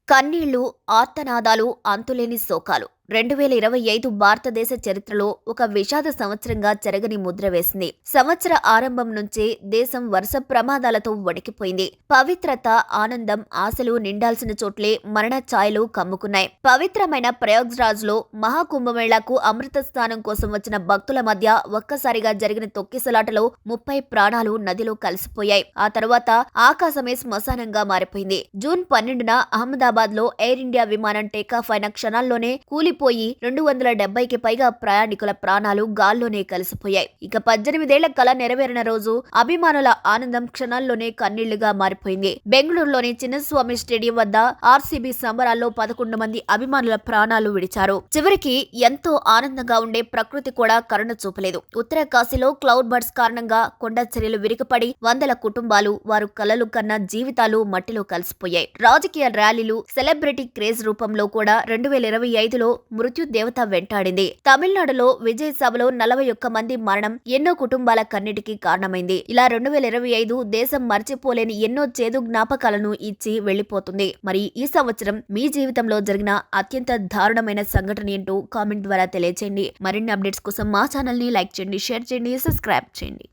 కన్నీళ్లు, ఆర్తనాదాలు, అంతులేని శోకాలు. 2025 భారతదేశ చరిత్రలో ఒక విషాద సంవత్సరంగా చెరగని ముద్ర వేసింది. సంవత్సర ఆరంభం నుంచే దేశం వరుస ప్రమాదాలతో వణికిపోయింది. పవిత్రత, ఆనందం, ఆశలు నిండాల్సిన చోట్లే మరణ ఛాయలు కమ్ముకున్నాయి. పవిత్రమైన ప్రయాగ్రాజ్లో మహాకుంభమేళాకు అమృత స్నానం కోసం వచ్చిన భక్తుల మధ్య ఒక్కసారిగా జరిగిన తొక్కిసలాటలో 30 ప్రాణాలు నదిలో కలిసిపోయాయి. ఆ తర్వాత ఆకాశమే శ్మశానంగా మారిపోయింది. జూన్ 12న అహ్మదాబాద్ లో ఎయిర్ ఇండియా విమానం టేకాఫ్ అయిన క్షణాల్లోనే కూలిపోయి 270కి పైగా ప్రయాణికుల ప్రాణాలు గాల్లోనే కలిసిపోయాయి. ఇక 18 ఏళ్ల కల నెరవేరిన రోజు అభిమానుల ఆనందం క్షణాల్లోనే కన్నీళ్లుగా మారిపోయింది. బెంగళూరులోని చిన్నస్వామి స్టేడియం వద్ద ఆర్సీబీ సంబరాల్లో 11 మంది అభిమానుల ప్రాణాలు విడిచారు. చివరికి ఎంతో ఆనందంగా ఉండే ప్రకృతి కూడా కరుణ చూపలేదు. ఉత్తర కాశీలో క్లౌడ్ బర్డ్స్ కారణంగా కొండ చర్యలు విరిగిపడి వందల కుటుంబాలు, వారు కలలు కన్న జీవితాలు మట్టిలో కలిసిపోయాయి. రాజకీయ ర్యాలీలు, సెలబ్రిటీ క్రేజ్ రూపంలో కూడా 2025లో మృత్యు దేవత వెంటాడింది. తమిళనాడులో విజయ్ సభలో 41 మంది మరణం ఎన్నో కుటుంబాల కన్నీటికి కారణమైంది. ఇలా 2025 దేశం మర్చిపోలేని ఎన్నో చేదు జ్ఞాపకాలను ఇచ్చి వెళ్లిపోతుంది. మరి ఈ సంవత్సరం మీ జీవితంలో జరిగిన అత్యంత దారుణమైన సంఘటన ఏంటో కామెంట్ ద్వారా తెలియజేయండి. మరిన్ని అప్డేట్స్ కోసం మా ఛానల్ ని లైక్ చేయండి, షేర్ చేయండి, సబ్స్క్రైబ్ చేయండి.